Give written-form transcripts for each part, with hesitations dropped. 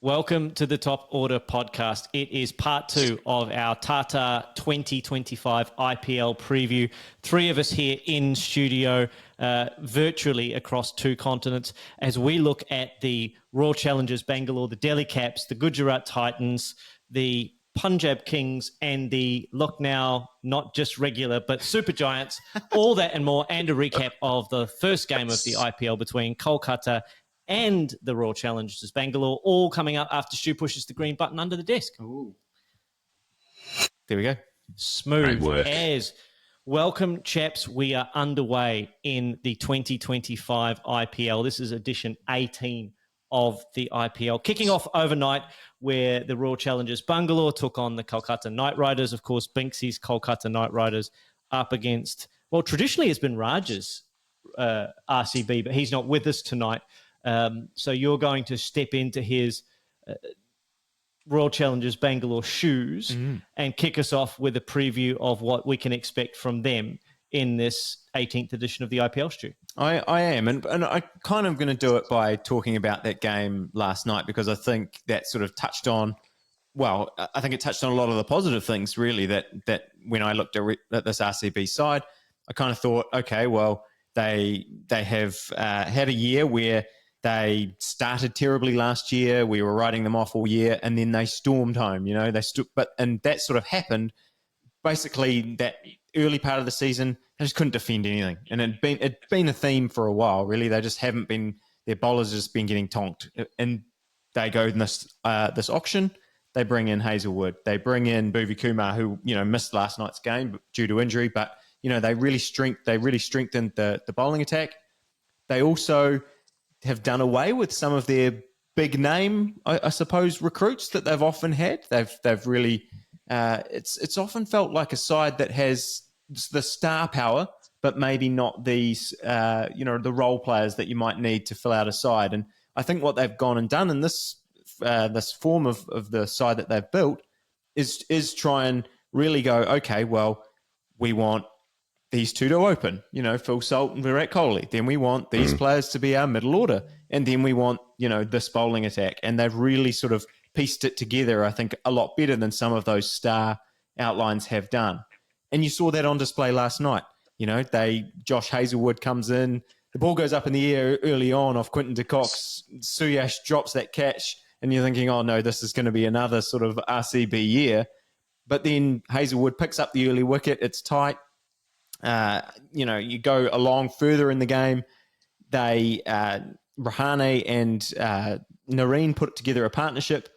Welcome to the Top Order podcast. It is part 2 of our Tata 2025 IPL preview. 3 of us here in studio, virtually across 2 continents, as we look at the Royal Challengers Bengaluru, the Delhi Caps, the Gujarat Titans, the Punjab Kings, and the Lucknow, not just regular, but super giants, all that and more, and a recap of the first game of the IPL between Kolkata and the Royal Challengers Bengaluru, all coming up after Stu pushes the green button under the desk. Ooh. There we go. Smooth as. Welcome, chaps. We are underway in the 2025 IPL. This is edition 18 of the IPL. Kicking off overnight where the Royal Challengers Bengaluru took on the Kolkata Knight Riders. Of course, Binksy's Kolkata Knight Riders up against, well, traditionally it's been Raj's RCB, but he's not with us tonight. So you're going to step into his Royal Challengers Bengaluru shoes and kick us off with a preview of what we can expect from them in this 18th edition of the IPL, Stu. I am, and I kind of going to do it by talking about that game last night because I think that sort of touched on, well, I think it touched on a lot of the positive things, really, that when I looked at this RCB side, I kind of thought, okay, well, they have had a year where they started terribly last year. We were writing them off all year, and then they stormed home. You know, and that sort of happened. Basically, that early part of the season, they just couldn't defend anything, and it'd been a theme for a while. Really, they just haven't been. Their bowlers have just been getting tonked, and they go in this auction. They bring in Hazlewood. They bring in Bhuvi Kumar, who missed last night's game due to injury, but they really strengthened the bowling attack. They also have done away with some of their big name, I suppose, recruits that they've often had. They've really, it's often felt like a side that has the star power, but maybe not these, the role players that you might need to fill out a side. And I think what they've gone and done in this form of the side that they've built is try and really go, okay, well, we want these 2 to open, Phil Salt and Virat Kohli. Then we want these players to be our middle order. And then we want, this bowling attack. And they've really sort of pieced it together, I think, a lot better than some of those star outlines have done. And you saw that on display last night. Josh Hazlewood comes in, the ball goes up in the air early on off Quinton de Kock's. Suyash drops that catch, and you're thinking, oh no, this is going to be another sort of RCB year. But then Hazlewood picks up the early wicket, it's tight. You go along further in the game. They Rahane and Nareen put together a partnership,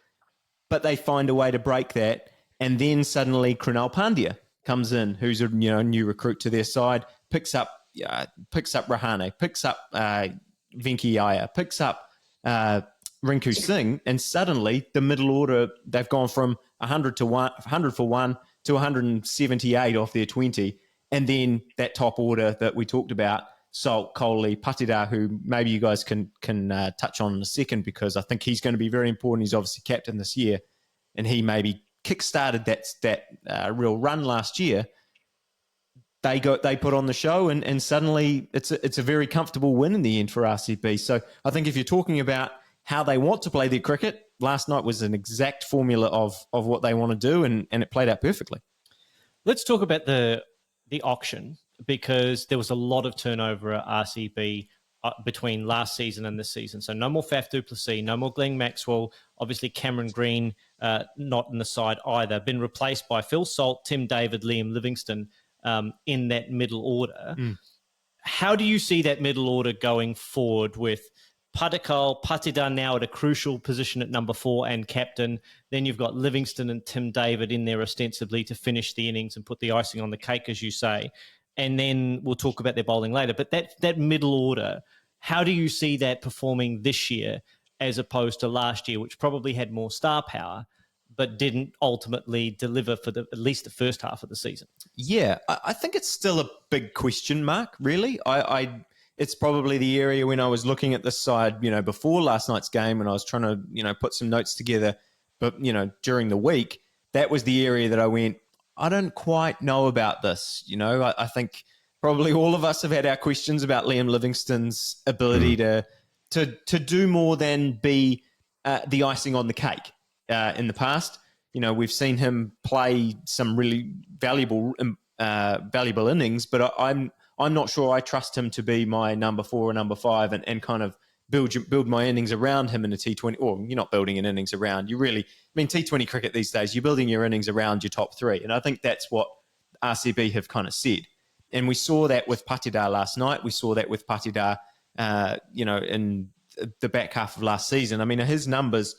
but they find a way to break that. And then suddenly Krunal Pandya comes in, who's a new recruit to their side, picks up Rahane, picks up Venki Iyer, picks up Rinku Singh, and suddenly the middle order, they've gone from 100 for 1 to 178 off their 20. And then that top order that we talked about, Salt, Kohli, Patidar, who maybe you guys can touch on in a second because I think he's going to be very important. He's obviously captain this year, and he maybe kick-started that real run last year. They put on the show, and suddenly it's a very comfortable win in the end for RCB. So I think if you're talking about how they want to play their cricket, last night was an exact formula of what they want to do, and it played out perfectly. Let's talk about the auction, because there was a lot of turnover at RCB between last season and this season. So no more Faf du Plessis, no more Glenn Maxwell, obviously Cameron Green not in the side either, been replaced by Phil Salt, Tim David, Liam Livingstone in that middle order. How do you see that middle order going forward with Patel, Patidar now at a crucial position at number 4 and captain? Then you've got Livingstone and Tim David in there ostensibly to finish the innings and put the icing on the cake, as you say. And then we'll talk about their bowling later. But that middle order, how do you see that performing this year as opposed to last year, which probably had more star power but didn't ultimately deliver for at least the first half of the season? Yeah, I think it's still a big question mark, really. It's probably the area when I was looking at this side, before last night's game, and I was trying to, put some notes together. But, during the week, that was the area that I went, I don't quite know about this. I think probably all of us have had our questions about Liam Livingstone's ability to do more than be the icing on the cake in the past. You know, we've seen him play some really valuable innings, but I'm not sure I trust him to be my number 4 or number 5 and kind of build my innings around him in a T20. Or you're not building an innings around. T20 cricket these days, you're building your innings around your top 3. And I think that's what RCB have kind of said. And we saw that with Patidar last night. We saw that with Patidar, in the back half of last season. I mean, his numbers,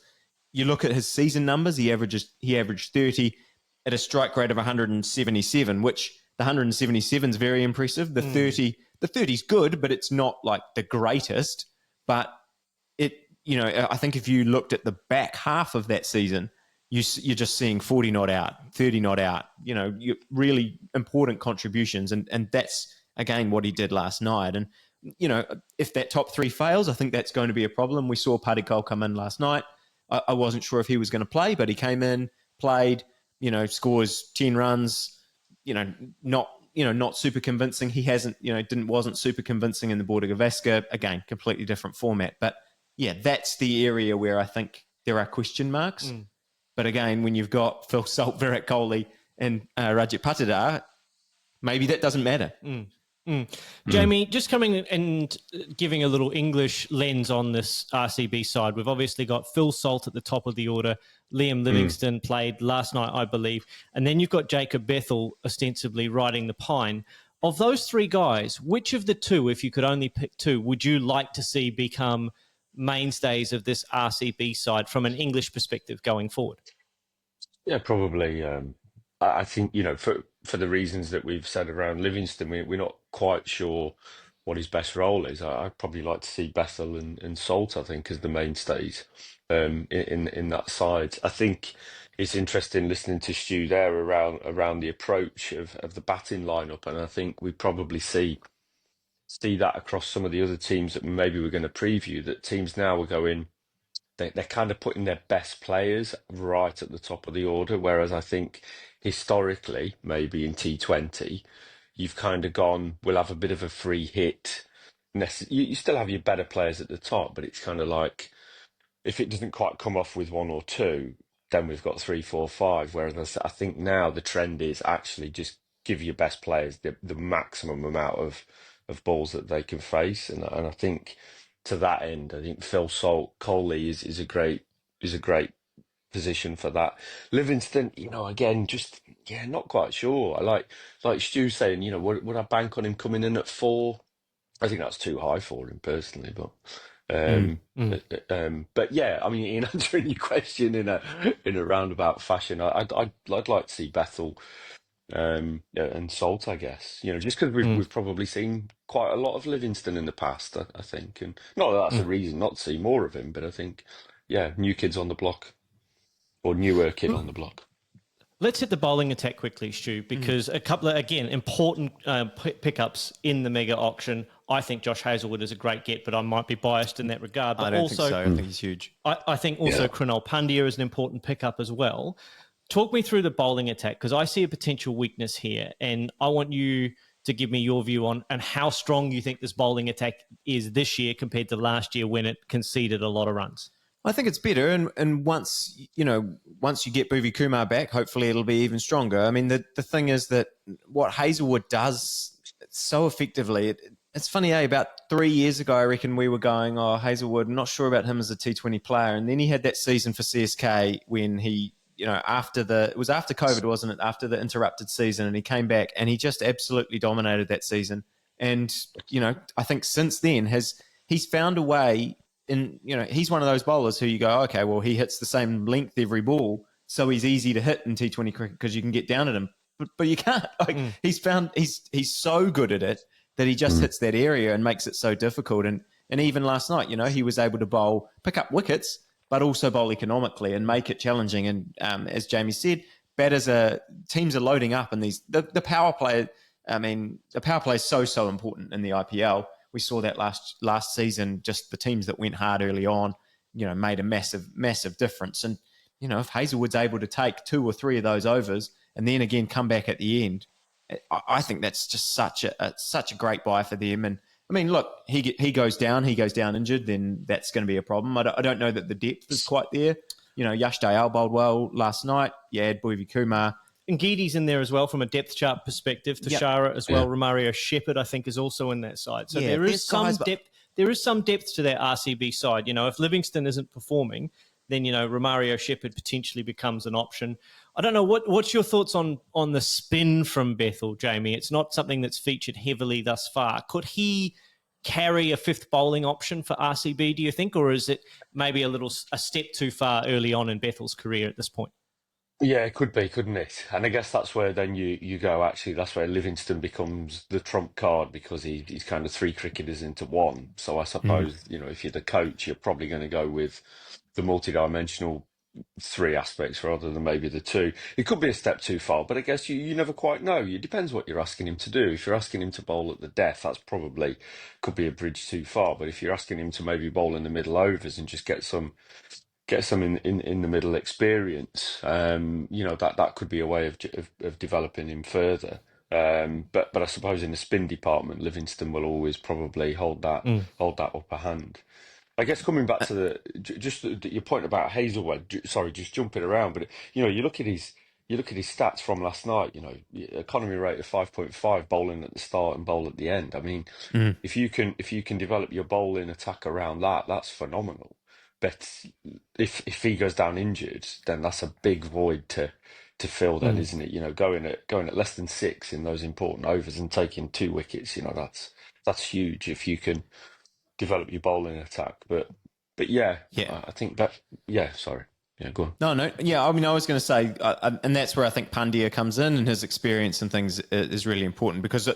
you look at his season numbers, he averaged 30 at a strike rate of 177, which the 177 is very impressive. The 30 is good, but it's not like the greatest. But I think if you looked at the back half of that season, you're just seeing 40 not out, 30 not out, really important contributions. And that's, again, what he did last night. And, if that top 3 fails, I think that's going to be a problem. We saw Patel come in last night. I wasn't sure if he was going to play, but he came in, played, scores 10 runs, not super convincing. He wasn't super convincing in the Border Gavaskar. Again, completely different format. But yeah, that's the area where I think there are question marks. But again, when you've got Phil Salt, Virat Kohli and Rajit Patidar, maybe that doesn't matter. Jamie, just coming and giving a little English lens on this RCB side, we've obviously got Phil Salt at the top of the order. Liam Livingston played last night, I believe. And then you've got Jacob Bethel ostensibly riding the pine. Of those 3 guys, which of the 2, if you could only pick 2, would you like to see become mainstays of this RCB side from an English perspective going forward? Yeah, probably. I think, for the reasons that we've said around Livingston, we're not quite sure what his best role is. I'd probably like to see Bethel and Salt, I think, as the mainstays in that side. I think it's interesting listening to Stu there around the approach of the batting lineup, and I think we probably see that across some of the other teams that maybe we're going to preview, that teams now are going, they're kind of putting their best players right at the top of the order, whereas I think historically, maybe in T20, you've kind of gone, we'll have a bit of a free hit. You still have your better players at the top, but it's kind of like, if it doesn't quite come off with 1 or 2, then we've got 3, 4, 5. Whereas I think now the trend is actually just give your best players the maximum amount of balls that they can face. And I think to that end, I think Phil Salt, Kohli is a great position for that. Livingston, again, just not quite sure. I like Stu saying, would I bank on him coming in at 4? I think that's too high for him personally, but but yeah, I mean, in answering your question in a roundabout fashion, I'd like to see Bethel and Salt, I guess. Just because we've probably seen quite a lot of Livingston in the past, I think, and not that that's a reason not to see more of him, but I think, new kids on the block. Or newer kid on the block. Let's hit the bowling attack quickly, Stu, because a couple of, again, important pickups in the mega auction. I think Josh Hazlewood is a great get, but I might be biased in that regard. But I don't think so. I think he's huge. I think also Krunal Pandya is an important pickup as well. Talk me through the bowling attack, because I see a potential weakness here, and I want you to give me your view on and how strong you think this bowling attack is this year compared to last year when it conceded a lot of runs. I think it's better, and once you get Bhuvi Kumar back, hopefully it'll be even stronger. I mean, the thing is that what Hazlewood does so effectively, it's funny, about 3 years ago, I reckon we were going, Hazlewood, I'm not sure about him as a T20 player, and then he had that season for CSK when he, it was after COVID, wasn't it? After the interrupted season, and he came back and he just absolutely dominated that season. And I think since then he's found a way. And, he's one of those bowlers who you go, okay, well, he hits the same length every ball, so he's easy to hit in T20 cricket because you can get down at him. But you can't. He's so good at it that he just hits that area and makes it so difficult. And even last night, he was able to pick up wickets, but also bowl economically and make it challenging. And as Jamie said, teams are loading up, and the power play. I mean, the power play is so important in the IPL. We saw that last season, just the teams that went hard early on, made a massive difference. And, if Hazlewood's able to take 2 or 3 of those overs and then again come back at the end, I think that's just such a great buy for them. And I mean, look, he goes down injured, then that's going to be a problem. I don't know that the depth is quite there. Yash Dayal bowled well last night. You had Bhuvi Kumar. And Geedy's in there as well from a depth chart perspective. Tashara as well. Romario Shepherd, I think, is also in that side. So there is some depth. There is some depth to that RCB side. If Livingston isn't performing, then Romario Shepherd potentially becomes an option. I don't know what's your thoughts on the spin from Bethel, Jamie. It's not something that's featured heavily thus far. Could he carry a fifth bowling option for RCB, do you think, or is it maybe a step too far early on in Bethel's career at this point? Yeah, it could be, couldn't it? And I guess that's where then you go, actually, that's where Livingston becomes the trump card, because he's kind of three cricketers into one. So I suppose, if you're the coach, you're probably going to go with the multidimensional three aspects rather than maybe the two. It could be a step too far, but I guess you never quite know. It depends what you're asking him to do. If you're asking him to bowl at the death, that's probably could be a bridge too far. But if you're asking him to maybe bowl in the middle overs and just get some in the middle experience, that could be a way of developing him further. But I suppose in the spin department, Livingston will always probably hold that upper hand. I guess coming back to your point about Hazlewood, sorry, just jumping around, but you look at his stats from last night. Economy rate of 5.5, bowling at the start and bowl at the end. I mean, if you can develop your bowling attack around that, that's phenomenal. But if he goes down injured, then that's a big void to fill. Then, isn't it? Going at less than 6 in those important overs and taking 2 wickets. That's huge if you can develop your bowling attack. But yeah, I think that. Yeah, sorry. Yeah, go on. No. Yeah, I mean, I was going to say, and that's where I think Pandya comes in, and his experience and things is really important, because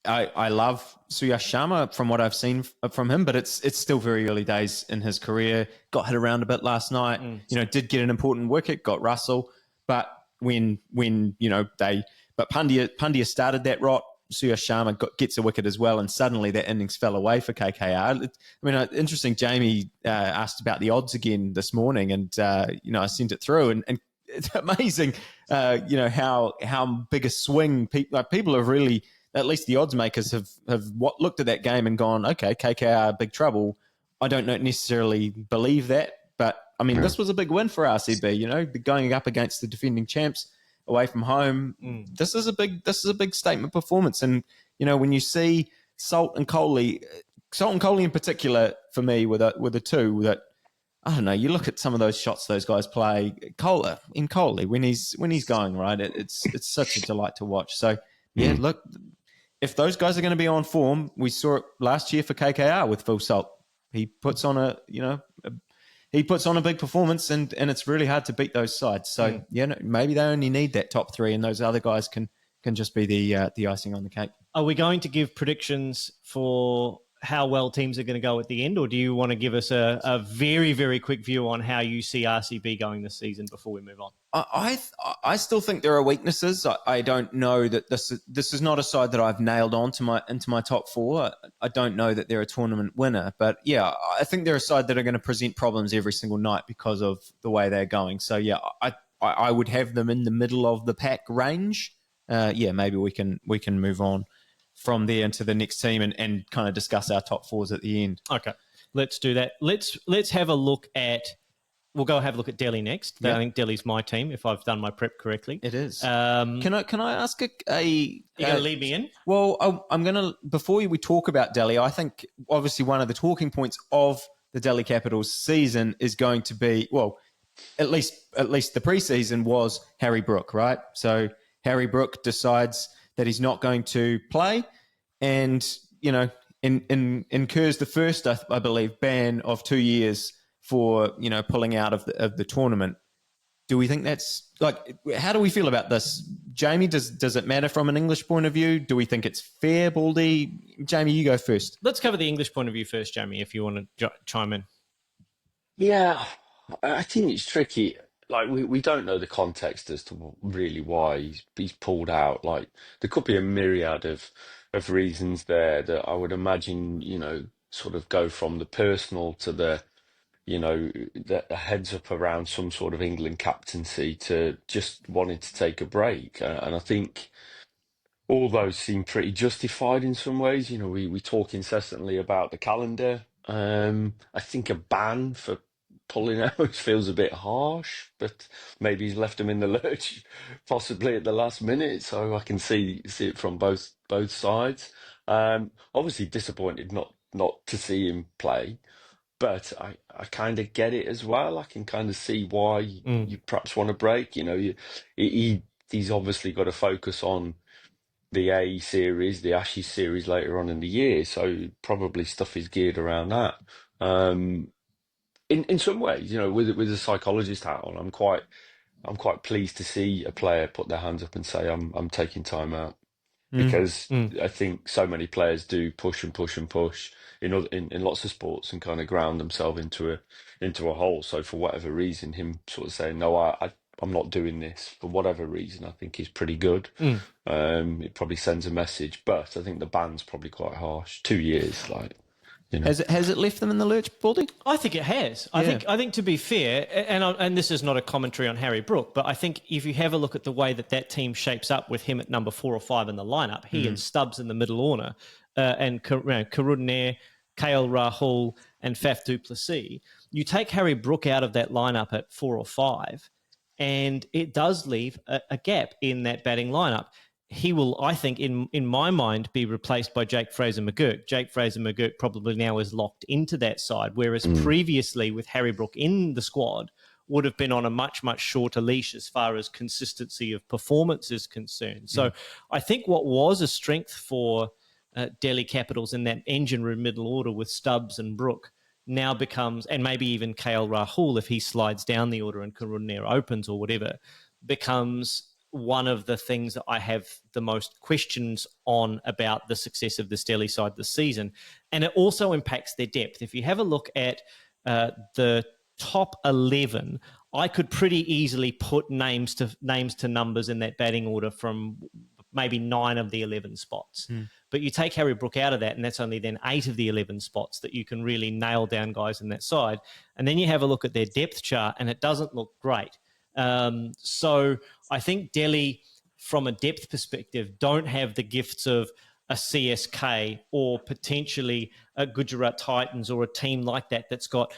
I love Suyash Sharma from what I've seen from him, but it's still very early days in his career. Got hit around a bit last night. Did get an important wicket, got Russell, but when Pandya started that rot, Suyash Sharma gets a wicket as well, and suddenly that innings fell away for KKR. I mean, interesting. Jamie asked about the odds again this morning, and I sent it through, and it's amazing, how big a swing people have really. At least the odds makers have looked at that game and gone, okay, KKR big trouble. I don't necessarily believe that, but I mean, this was a big win for RCB. Going up against the defending champs away from home. This is a big statement performance. And when you see Salt and Kohli in particular, for me, with a two that, I don't know, you look at some of those shots those guys play. Kohli when he's going right, it's such a delight to watch. So yeah, look, if those guys are going to be on form, we saw it last year for KKR with Phil Salt. He puts on a big performance, and it's really hard to beat those sides. So maybe they only need that top 3, and those other guys can just be the icing on the cake. Are we going to give predictions for how well teams are going to go at the end, or do you want to give us a very, very quick view on how you see RCB going this season before we move on? I still think there are weaknesses. I don't know that this is not a side that I've nailed on into my top 4. I don't know that they're a tournament winner, but yeah, I think they're a side that are going to present problems every single night because of the way they're going. So yeah, I would have them in the middle of the pack range. Maybe we can move on from there into the next team and kind of discuss our top 4s at the end. Okay, let's do that. Let's have a look at. We'll go have a look at Delhi next. Yep. I think Delhi's my team, if I've done my prep correctly. It is. Can I ask You're going to lead me in? Well, I'm going to, before we talk about Delhi, I think obviously one of the talking points of the Delhi Capitals season is going to be, well, at least the preseason was Harry Brook, right? So Harry Brook decides that he's not going to play, and incurs the first, I believe, ban of 2 years for pulling out of the tournament. Do we think that's how do we feel about this, Jamie? Does it matter from an English point of view? Do we think it's fair, Baldy? Jamie, you go first. Let's cover the English point of view first, Jamie, if you want to chime in. Yeah, I think it's tricky. Like we don't know the context as to really why he's pulled out. Like there could be a myriad of reasons there that I would imagine sort of go from the personal to the heads up around some sort of England captaincy to just wanting to take a break. And I think all those seem pretty justified in some ways. You know, we talk incessantly about the calendar. I think a ban for pulling out feels a bit harsh, but maybe he's left him in the lurch, possibly at the last minute. So I can see it from both sides. Obviously disappointed not to see him play, but I kind of get it as well. I can kind of see why you perhaps want to break. You know, he's obviously got to focus on the A series, the Ashes series later on in the year, so probably stuff is geared around that. In some ways, you know, with a psychologist hat on, I'm quite pleased to see a player put their hands up and say, I'm taking time out. Because I think so many players do push and push and push in lots of sports and kind of ground themselves into a hole. So for whatever reason, him sort of saying, no, I'm not doing this for whatever reason, I think is pretty good. It probably sends a message, but I think the ban's probably quite harsh. 2 years, like, you know. Has it left them in the lurch, Baldy? I think it has. I think to be fair, and this is not a commentary on Harry Brook, but I think if you have a look at the way that team shapes up with him at number 4 or 5 in the lineup, he and Stubbs in the middle order, and Karun, KL Rahul, and Faf du Plessis. You take Harry Brook out of that lineup at 4 or 5, and it does leave a gap in that batting lineup. He will, I think, in my mind, be replaced by Jake Fraser-McGurk. Jake Fraser-McGurk probably now is locked into that side, whereas previously with Harry Brook in the squad would have been on a much, much shorter leash as far as consistency of performance is concerned. So I think what was a strength for Delhi Capitals in that engine room middle order with Stubbs and Brook now becomes, and maybe even KL Rahul if he slides down the order and Karun opens or whatever, becomes one of the things that I have the most questions on about the success of this Delhi side this season. And it also impacts their depth. If you have a look at the top 11, I could pretty easily put names to numbers in that batting order from maybe 9 of the 11 spots. But you take Harry Brook out of that, and that's only then 8 of the 11 spots that you can really nail down guys in that side. And then you have a look at their depth chart, and it doesn't look great. So I think Delhi, from a depth perspective, don't have the gifts of a CSK or potentially a Gujarat Titans or a team like that that's got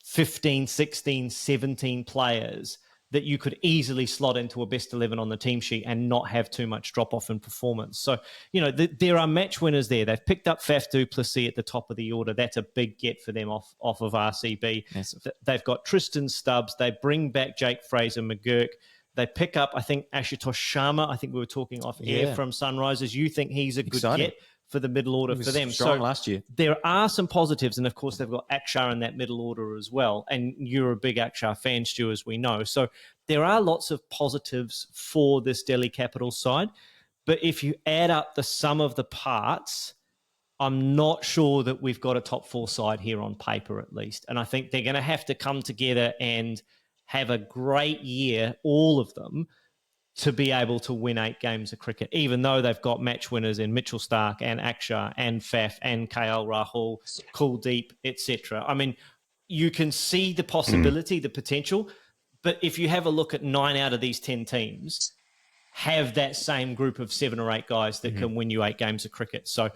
15, 16, 17 players that you could easily slot into a best 11 on the team sheet and not have too much drop-off in performance. So, you know, there are match winners there. They've picked up Faf du Plessis at the top of the order. That's a big get for them off of RCB. Massive. They've got Tristan Stubbs. They bring back Jake Fraser-McGurk. They pick up, I think, Ashutosh Sharma. I think we were talking off air from Sunrisers. You think he's a good get for the middle order for them. Strong last year. There are some positives, and of course they've got Axar in that middle order as well. And you're a big Axar fan, Stu, as we know. So there are lots of positives for this Delhi Capitals side. But if you add up the sum of the parts, I'm not sure that we've got a top 4 side here on paper, at least. And I think they're going to have to come together and have a great year, all of them, to be able to win 8 games of cricket, even though they've got match winners in Mitchell Starc and Axar and Faf and KL Rahul, Kuldeep, etc. I mean, you can see the possibility, the potential, but if you have a look at 9 out of these 10 teams, have that same group of 7 or 8 guys that can win you 8 games of cricket. So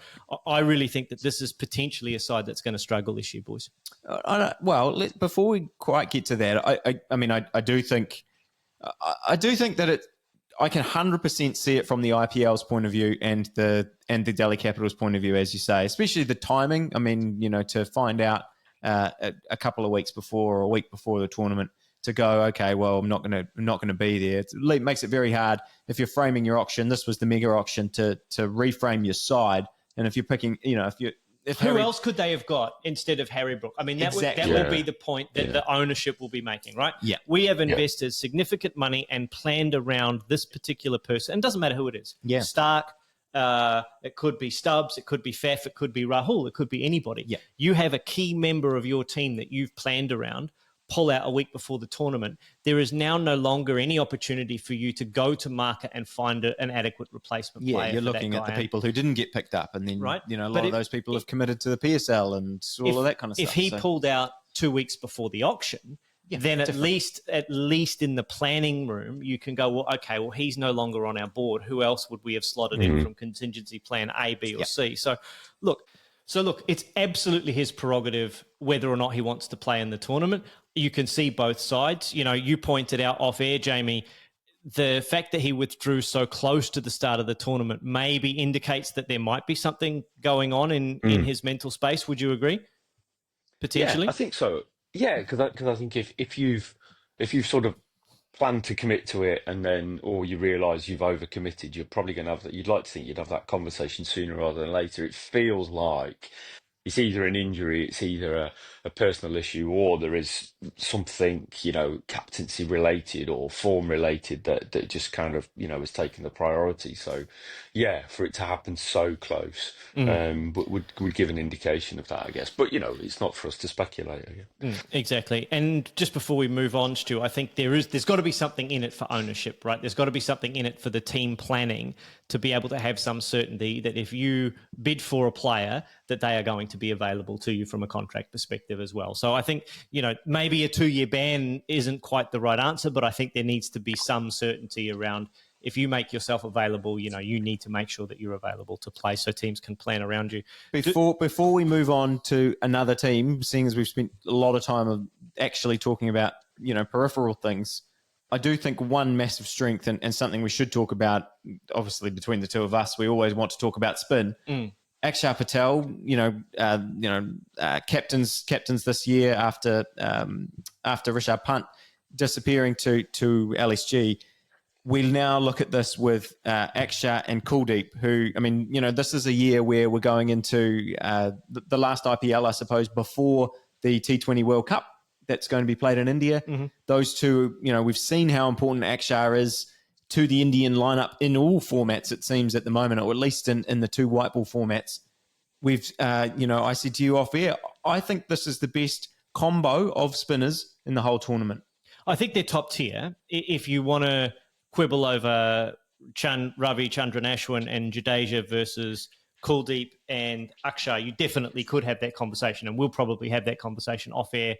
I really think that this is potentially a side that's going to struggle this year, boys. Before we quite get to that, I do think that I can 100% see it from the IPL's point of view and the Delhi Capitals' point of view, as you say, especially the timing. I mean, you know, to find out a couple of weeks before or a week before the tournament to go, okay, well, I'm not going to be there. It makes it very hard if you're framing your auction. This was the mega auction to reframe your side, and if you're picking, you know, who else could they have got instead of Harry Brook? I mean, that will be the point that the ownership will be making, right? Yeah. We have invested significant money and planned around this particular person. It doesn't matter who it is. Yeah. Stark, it could be Stubbs, it could be Faf, it could be Rahul, it could be anybody. Yeah. You have a key member of your team that you've planned around, pull out a week before the tournament. There is now no longer any opportunity for you to go to market and find an adequate replacement player. Yeah, you're looking at the people who didn't get picked up, and then you know, a lot of those people have committed to the PSL and all of that kind of stuff. If he pulled out 2 weeks before the auction, then at least in the planning room, you can go, well, okay, well, he's no longer on our board. Who else would we have slotted in from contingency plan A, B, or C? So look, it's absolutely his prerogative whether or not he wants to play in the tournament. You can see both sides. You know, you pointed out off air, Jamie, the fact that he withdrew so close to the start of the tournament maybe indicates that there might be something going on in his mental space. Would you agree? Potentially? Yeah, I think so. Yeah, because I think if you've sort of planned to commit to it and then or you realise you've overcommitted, you're probably going to have that. You'd like to think you'd have that conversation sooner rather than later. It feels like it's either an injury, it's either a personal issue, or there is something, you know, captaincy related or form related that just kind of, you know, is taking the priority. So, yeah, for it to happen so close would give an indication of that, I guess. But, you know, it's not for us to speculate, I guess. Exactly. And just before we move on, Stu, I think there's got to be something in it for ownership, right? There's got to be something in it for the team planning to be able to have some certainty that if you bid for a player, that they are going to be available to you from a contract perspective as well. So I think, you know, maybe a 2-year ban isn't quite the right answer, but I think there needs to be some certainty around if you make yourself available, you know, you need to make sure that you're available to play so teams can plan around you. Before we move on to another team, seeing as we've spent a lot of time actually talking about, you know, peripheral things, I do think one massive strength and something we should talk about, obviously between the two of us, we always want to talk about spin. Axar Patel, captains this year after Rishabh Pant disappearing to LSG. We'll now look at this with Axar and Kuldeep, who, I mean, you know, this is a year where we're going into the last IPL, I suppose, before the T20 World Cup that's going to be played in India. Those two, you know, we've seen how important Axar is to the Indian lineup in all formats, it seems, at the moment, or at least in the two white ball formats. We've, I said to you off air, I think this is the best combo of spinners in the whole tournament. I think they're top tier. If you want to quibble over Ravi Chandran Ashwin and Jadeja versus Kuldeep and Axar, you definitely could have that conversation, and we'll probably have that conversation off air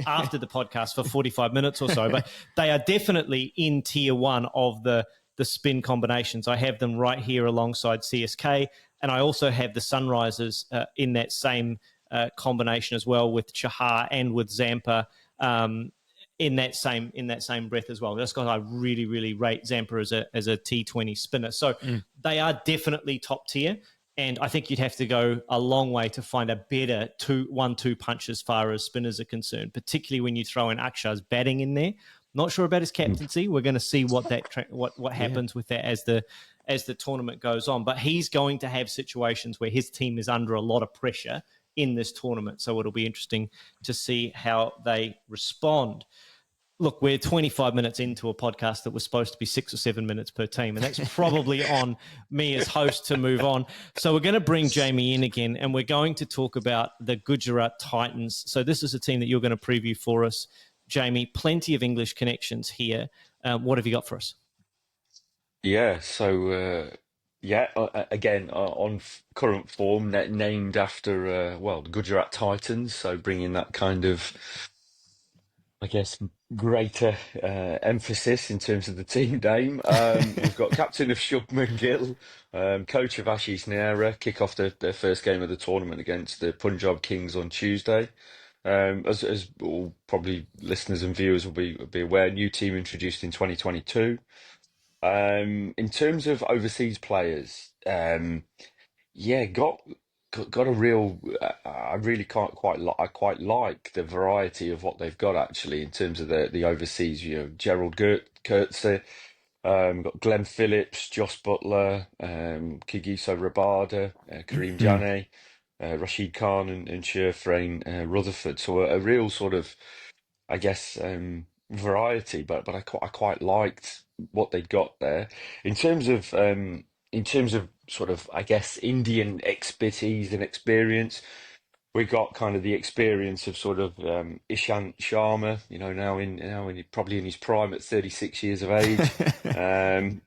after the podcast for 45 minutes or so. But they are definitely in tier one of the spin combinations. I have them right here alongside CSK, and I also have the Sunrisers in that same combination as well with Chahar and with Zampa. In that same breath as well. That's because I really, really rate Zampa as a T20 spinner. So they are definitely top tier. And I think you'd have to go a long way to find a better 1-2 punch as far as spinners are concerned, particularly when you throw in Akshar's batting in there. Not sure about his captaincy. We're going to see what happens with that as the tournament goes on. But he's going to have situations where his team is under a lot of pressure in this tournament. So it'll be interesting to see how they respond. Look, we're 25 minutes into a podcast that was supposed to be 6 or 7 minutes per team, and that's probably on me as host to move on. So we're going to bring Jamie in again, and we're going to talk about the Gujarat Titans. So this is a team that you're going to preview for us, Jamie. Plenty of English connections here. What have you got for us? Yeah, so again on current form, named after the Gujarat Titans. So bringing that kind of, I guess, greater emphasis in terms of the team name. We've got captain of Shubman Gill, coach of Ashish Nehra, kick off their first game of the tournament against the Punjab Kings on Tuesday. As all probably listeners and viewers will be aware, new team introduced in 2022. In terms of overseas players, got a real. I really I quite like the variety of what they've got actually in terms of the overseas. You know, Gerald Coetzee, got Glenn Phillips, Josh Butler, Kigiso Rabada, Kareem Janneh, Rashid Khan, and Sherfrain Rutherford. So a real sort of, I guess, variety. But I quite liked what they'd got there in terms of sort of, I guess, Indian expertise and experience. We got kind of the experience of sort of Ishant Sharma, you know, now probably in his prime at 36 years of age, and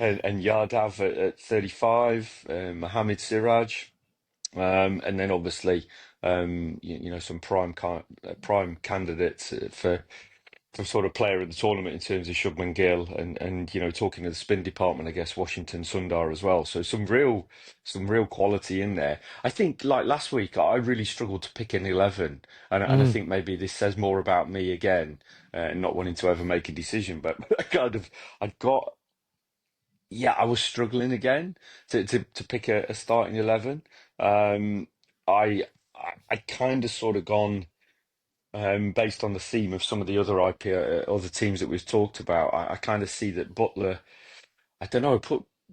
Yadav at 35, Mohammad Siraj, And then obviously, some prime candidates for some sort of player of the tournament in terms of Shubman Gill and talking to the spin department, I guess Washington Sundar as well. So some real quality in there. I think like last week, I really struggled to pick an 11, and I think maybe this says more about me again, and not wanting to ever make a decision. But I was struggling again to pick a starting 11. Um, I kind of sort of gone based on the theme of some of the other other teams that we've talked about. I kind of see that Butler. I don't know.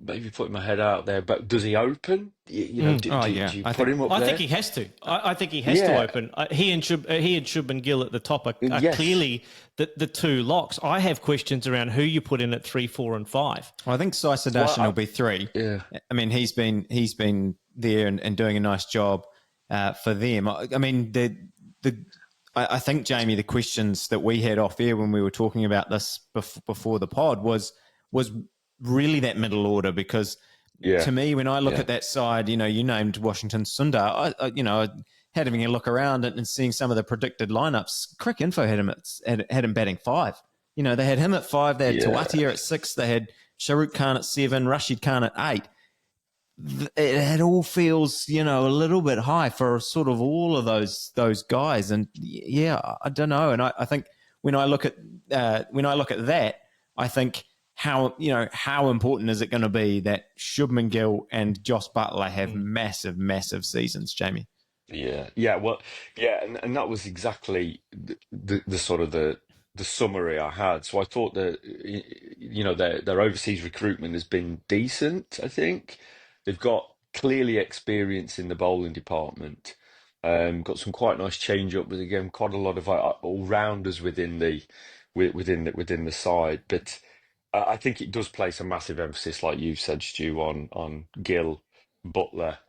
Maybe putting my head out there, but does he open? Do you put him up I there? think he has to. I think he has to Yeah. open. He and Shubman Gill at the top are Yes. clearly the two locks. I have questions around who you put in at 3, 4, and 5. Well, I think Sai Sudarshan Well, will be 3. Yeah. I mean, he's been there and doing a nice job for them. I mean, I think, Jamie, the questions that we had off air when we were talking about this before the pod was really that middle order, because to me, when I look at that side, you named Washington Sundar, I having a look around and seeing some of the predicted lineups, Crick Info had him batting 5. They had him at 5, they had Tawatia at 6, they had Shahrukh Khan at 7, Rashid Khan at 8. It all feels, a little bit high for sort of all of those guys, and I don't know. And I think when I look at that, I think how important is it going to be that Shubman Gill and Josh Butler have massive seasons, Jamie? And that was exactly the sort of the summary I had. So I thought that their overseas recruitment has been decent. I think they've got clearly experience in the bowling department. Got some quite nice change up, but again, quite a lot of all rounders within the side. But I think it does place a massive emphasis, like you've said, Stu, on Gill, Butler.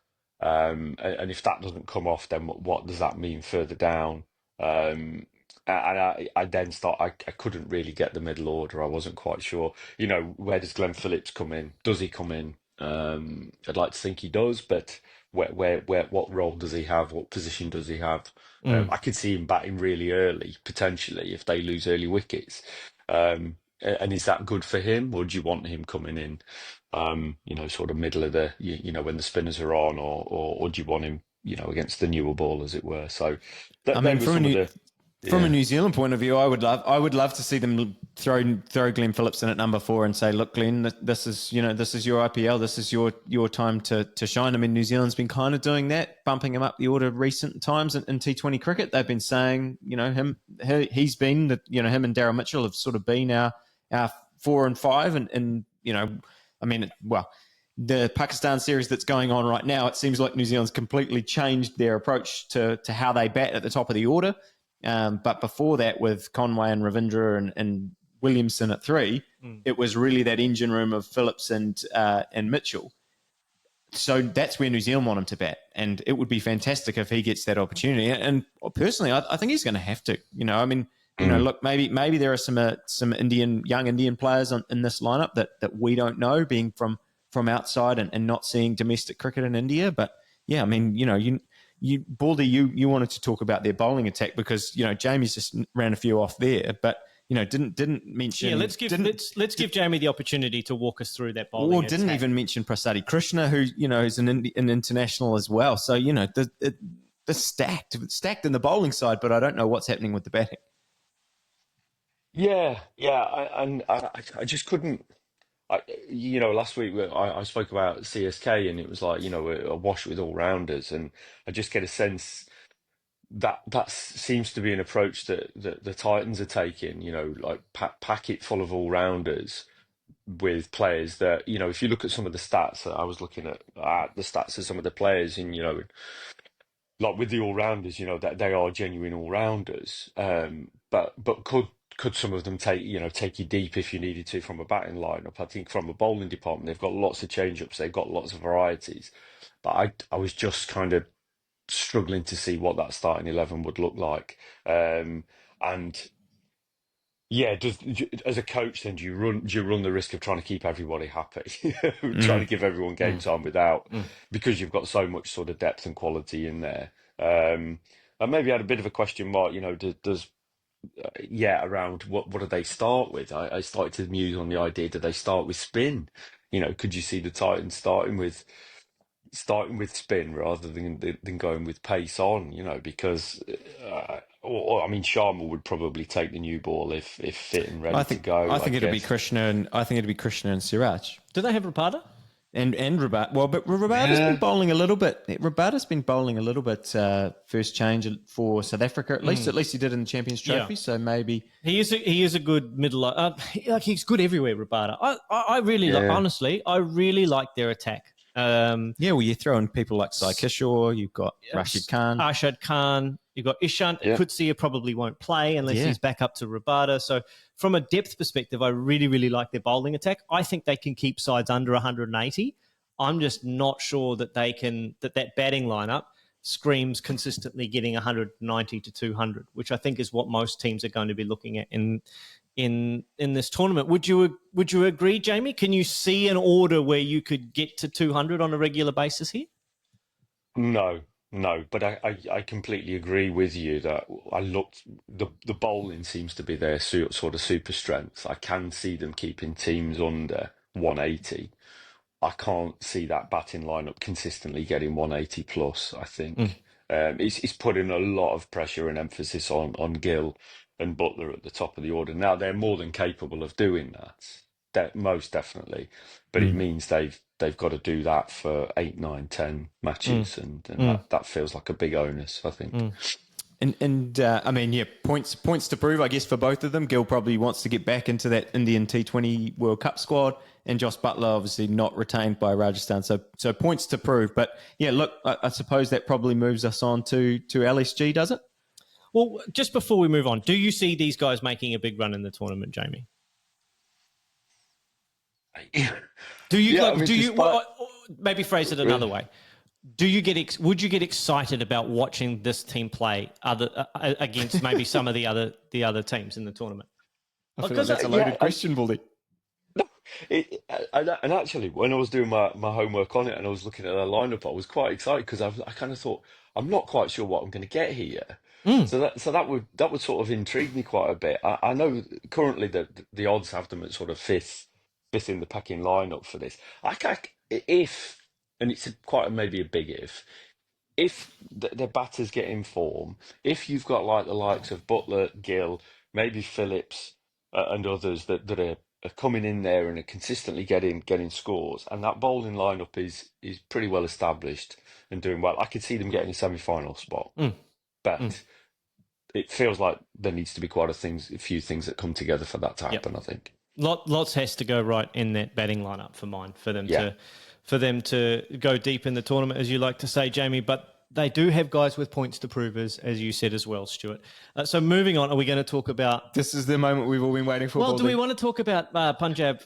And if that doesn't come off, then what does that mean further down? And I then I couldn't really get the middle order. I wasn't quite sure. Where does Glenn Phillips come in? Does he come in? I'd like to think he does, but what role does he have? What position does he have? I could see him batting really early, potentially, if they lose early wickets. And is that good for him, or do you want him coming in, sort of middle of the, when the spinners are on, or do you want him, against the newer ball, as it were? So, from a New Zealand point of view, I would love to see them throw Glenn Phillips in at number 4 and say, look, Glenn, this is your IPL, this is your time to shine. I mean, New Zealand's been kind of doing that, bumping him up the order recent times in T20 cricket. They've been saying, he's been him and Daryl Mitchell have sort of been our 4 and 5, and the Pakistan series that's going on right now, it seems like New Zealand's completely changed their approach to how they bat at the top of the order. But before that, with Conway and Ravindra and Williamson at 3, it was really that engine room of Phillips and Mitchell. So that's where New Zealand want him to bat, and it would be fantastic if he gets that opportunity. And personally, I think he's going to have to. Look, maybe there are some young Indian players in this lineup that we don't know, being from outside and not seeing domestic cricket in India. But yeah, I mean, Baldy, you wanted to talk about their bowling attack, because Jamie's just ran a few off there, but didn't mention. Yeah, let's give Jamie the opportunity to walk us through that bowling. Or didn't even mention Prasadi Krishna, who is an international as well. So the stacked in the bowling side, but I don't know what's happening with the batting. I just couldn't. Last week I spoke about CSK, and it was like a wash with all rounders, and I just get a sense that seems to be an approach that the Titans are taking. Like pack it full of all rounders with players that if you look at some of the stats, I was looking at the stats of some of the players, and like with the all rounders, that they are genuine all rounders. But could some of them take you deep if you needed to from a batting lineup? I think from a bowling department, they've got lots of change-ups, they've got lots of varieties. But I was just kind of struggling to see what that starting 11 would look like. And Yeah, as a coach, then do you run the risk of trying to keep everybody happy, trying to Mm. give everyone game Mm, time without, mm. because you've got so much sort of depth and quality in there. I maybe had a bit of a question mark, does around what do they start with? I started to muse on the idea: do they start with spin? Could you see the Titans starting with spin rather than going with pace on, because I mean Sharma would probably take the new ball if fit and ready I to think go, I I think it'd be guess. Krishna and Siraj. Do they have Rapada? And Rabat. Well, but Rabada's been Yeah, bowling a little bit. Rabada's been bowling a little bit first change for South Africa at least. At least he did in the Champions Yeah. Trophy. So maybe He is a good middle. He's good everywhere, Rabada. I really like. yeah, Honestly, I really like their attack. yeah. Well, you throw in people like Sai Kishore. You've got Rashid Khan. Arshad Khan. You've got Ishant. yeah. Kutsia probably won't play unless Yeah. he's back up to Rabada. So from a depth perspective, I really, really like their bowling attack. I think they can keep sides under 180. I'm just not sure that they can, that batting lineup screams consistently getting 190 to 200, which I think is what most teams are going to be looking at in this tournament. Would you agree, Jamie? Can you see an order where you could get to 200 on a regular basis here? No, no, but I completely agree with you that the bowling seems to be their sort of super strength. I can see them keeping teams under 180. I can't see that batting lineup consistently getting 180 plus. I think it's putting a lot of pressure and emphasis on Gill and Butler at the top of the order. Now they're more than capable of doing that, most definitely, but it means they've got to do that for 8, 9, 10 matches, and that feels like a big onus, I think. And I mean, yeah, points to prove, I guess, for both of them. Gill probably wants to get back into that Indian T20 World Cup squad, and Josh Butler obviously not retained by Rajasthan. So points to prove. But yeah, look, I suppose that probably moves us on to LSG, does it? Well, just before we move on, do you see these guys making a big run in the tournament, Jamie? Do you Yeah, I mean, maybe phrase it another way? Would you get excited about watching this team play against maybe some of the other teams in the tournament? I feel like that's a loaded question, Baldy. And actually, when I was doing my homework on it and I was looking at the lineup, I was quite excited because I kind of thought I'm not quite sure what I'm going to get here. So that would sort of intrigue me quite a bit. I know currently the odds have them at sort of fifth in the packing lineup for this. If, and it's maybe a big if the batters get in form, if you've got like the likes of Butler, Gill, maybe Phillips, and others that are coming in there and are consistently getting scores, and that bowling lineup is pretty well established and doing well, I could see them getting a semi-final spot. But it feels like there needs to be quite a few things that come together for that to happen, I think. Lots has to go right in that batting lineup for mine for them Yeah. to go deep in the tournament, as you like to say, Jamie. But they do have guys with points to prove, as you said as well, Stuart. So moving on, are we going to talk about? This is the moment we've all been waiting for. Well, Baldy. do we want to talk about Punjab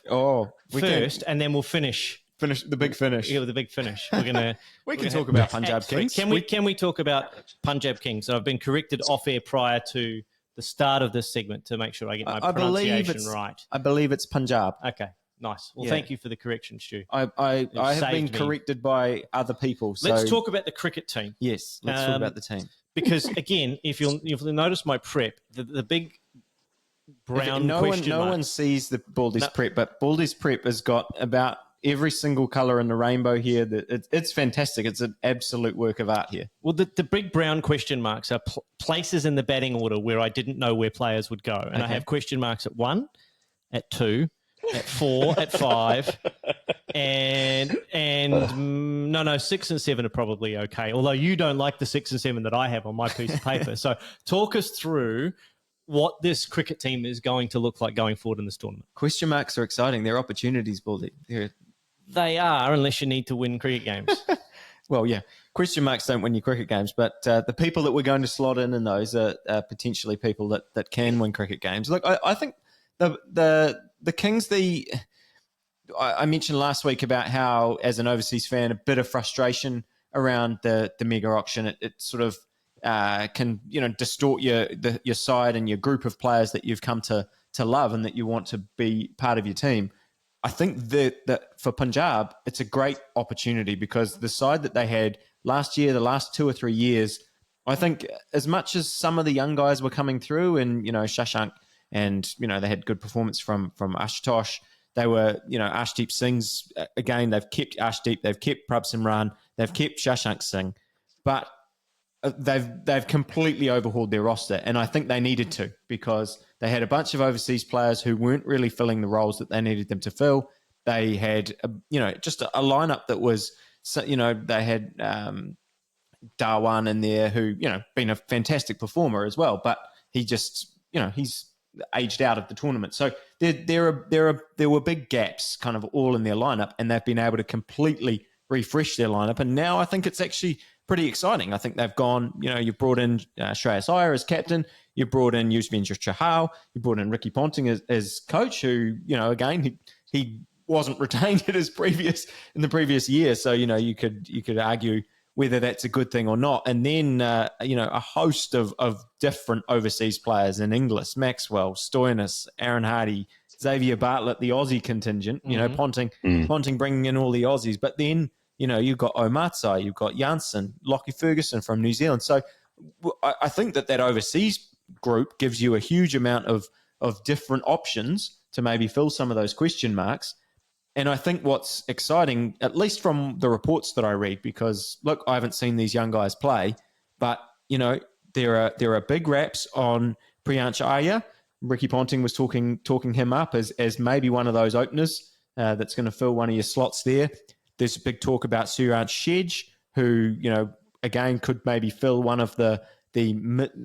we first, and then we'll finish the big finish? Yeah, with the big finish. We're gonna We can talk about Punjab Kings. Can we talk about Punjab Kings? So I've been corrected off air prior to the start of this segment to make sure I get my pronunciation right. I believe it's Punjab. Okay, nice. Well, Yeah. thank you for the correction, Stu. I have been saved me. corrected by other people. So Let's talk about the cricket team. Yes, let's talk about the team. Because again, if you'll notice my prep, the big brown question no mark. one sees the Baldy's prep, but Baldy's prep has got about every single color in the rainbow here. It's fantastic. It's an absolute work of art here. Well, the big brown question marks are places in the batting order where I didn't know where players would go. And I have question marks at 1, at 2, at 4, at 5, and no, 6 and 7 are probably okay. Although you don't like the 6 and 7 that I have on my piece of paper. So talk us through what this cricket team is going to look like going forward in this tournament. Question marks are exciting. They're opportunities, Baldy. They are, unless you need to win cricket games. Well, yeah. Question marks don't win your cricket games, but the people that we're going to slot in those are potentially people that can win cricket games. Look, I think the Kings, I mentioned last week about how, as an overseas fan, a bit of frustration around the mega auction. It sort of can distort your side and your group of players that you've come to to love and that you want to be part of your team. I think that for Punjab, it's a great opportunity because the side that they had last year, the last 2 or 3 years, I think as much as some of the young guys were coming through and, Shashank and, they had good performance from Ashutosh, they were, Ashdeep Singh's, again, they've kept Ashdeep, they've kept Prabh Simran, they've kept Shashank Singh, but they've completely overhauled their roster, and I think they needed to because they had a bunch of overseas players who weren't really filling the roles that they needed them to fill. They had, just a lineup that was, they had Darwan in there who, been a fantastic performer as well, but he just, he's aged out of the tournament. So there were big gaps kind of all in their lineup, and they've been able to completely refresh their lineup. And now I think it's actually pretty exciting. I think they've gone, you've brought in Shreyas Iyer as captain, you've brought in Yuzvendra Chahal, you brought in Ricky Ponting as coach, who, again, he wasn't retained in the previous year. So, you could argue whether that's a good thing or not. And then, a host of different overseas players in Inglis, Maxwell, Stoinis, Aaron Hardy, Xavier Bartlett, the Aussie contingent, Ponting bringing in all the Aussies. But then, you've got Omatsai, you've got Janssen, Lockie Ferguson from New Zealand. So I think that overseas group gives you a huge amount of different options to maybe fill some of those question marks. And I think what's exciting, at least from the reports that I read, because look, I haven't seen these young guys play, but there are big raps on Priyansh Iyer. Ricky Ponting was talking him up as maybe one of those openers that's going to fill one of your slots there. There's a big talk about Suraj Shedge, who again could maybe fill one of the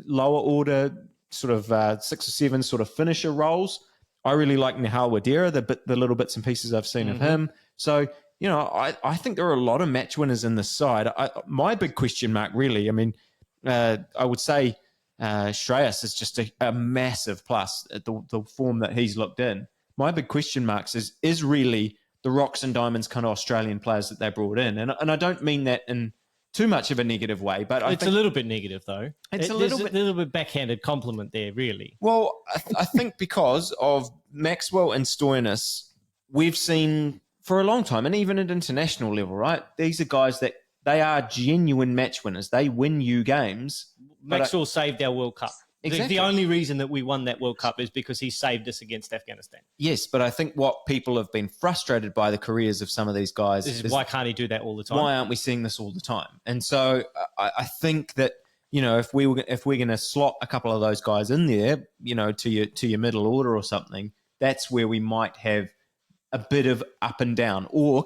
lower order sort of 6 or 7 sort of finisher roles. I really like Nihal Wadera, the little bits and pieces I've seen of him. So, I think there are a lot of match winners in this side. My big question mark, really, I would say Shreyas is just a massive plus at the form that he's looked in. My big question marks is really the rocks and diamonds kind of Australian players that they brought in. And I don't mean that in too much of a negative way, but I think a little bit negative, though. It's a little bit backhanded compliment there, really. Well, I think because of Maxwell and Stoinis, we've seen for a long time, and even at international level, right? These are guys that they are genuine match winners. They win you games. Maxwell saved our World Cup. Exactly. The only reason that we won that World Cup is because he saved us against Afghanistan. Yes, but I think what people have been frustrated by the careers of some of these guys is why can't he do that all the time? Why aren't we seeing this all the time? And so I think that if we're going to slot a couple of those guys in there, to your middle order or something, that's where we might have a bit of up and down. Or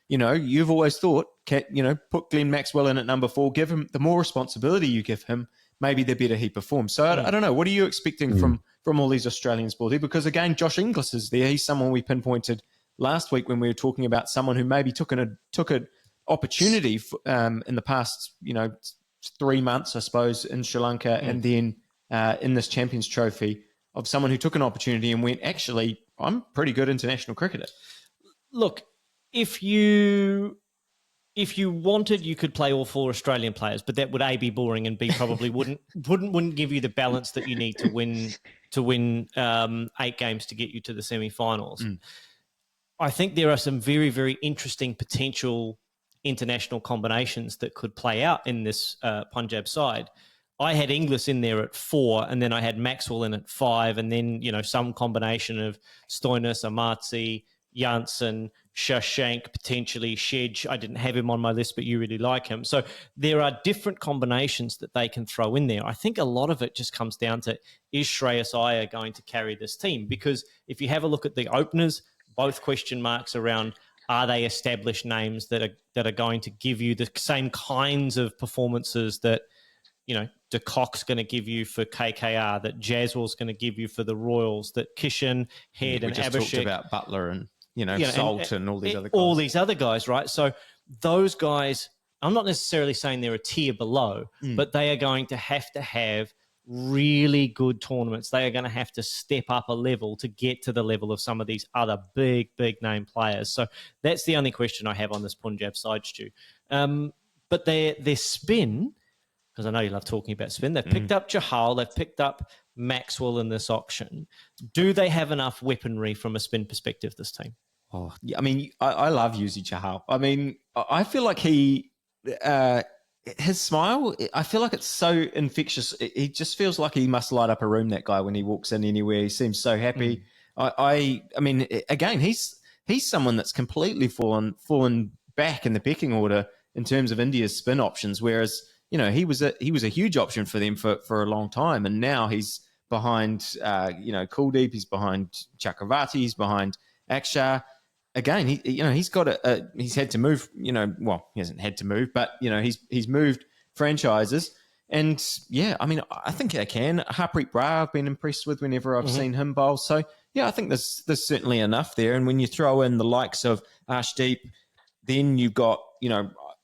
you've always thought, put Glenn Maxwell in at number 4, give him the more responsibility you give him, maybe the better he performs. So I don't know. What are you expecting from all these Australians, Baldy? Because again, Josh Inglis is there. He's someone we pinpointed last week when we were talking about someone who maybe took an opportunity in the past, 3 months, I suppose, in Sri Lanka, and then in this Champions Trophy, of someone who took an opportunity and went, actually, I'm pretty good international cricketer. Look, if you wanted, you could play all 4 Australian players, but that would A, be boring, and B, probably wouldn't give you the balance that you need to win 8 games to get you to the semi-finals. I think there are some very, very interesting potential international combinations that could play out in this Punjab side. I had Inglis in there at 4, and then I had Maxwell in at 5, and then some combination of Stoinis, Amartey, Janssen, Shashank, potentially Shedge. I didn't have him on my list, but you really like him. So there are different combinations that they can throw in there. I think a lot of it just comes down to, is Shreyas Iyer going to carry this team? Because if you have a look at the openers, both question marks around, are they established names that are going to give you the same kinds of performances that De Kock's going to give you for KKR, that Jaswell's going to give you for the Royals, that Kishan, Head, and Abhishek. We just talked about Butler and Salt and all these other guys. All these other guys, right? So those guys, I'm not necessarily saying they're a tier below, but they are going to have really good tournaments. They are going to have to step up a level to get to the level of some of these other big name players. So that's the only question I have on this Punjab side, Stu. But their spin, because I know you love talking about spin. They've picked up Chahal. They've picked up Maxwell in this auction. Do they have enough weaponry from a spin perspective, this team? Oh, yeah, I mean, I love Yuzi Chahal. I mean, I feel like his smile, I feel like it's so infectious. He just feels like he must light up a room, that guy, when he walks in anywhere. He seems so happy. I mean, again, he's someone that's completely fallen back in the pecking order in terms of India's spin options, whereas, you know, he was a huge option for them for a long time, and now he's behind, Kuldeep, he's behind Chakravarti, he's behind Axar. Again, he's got he's had to move, he hasn't had to move, but, he's moved franchises. And yeah, I mean, I think they can. Harpreet Brar, I've been impressed with whenever I've seen him bowl. So yeah, I think there's certainly enough there. And when you throw in the likes of Arshdeep, then you've got,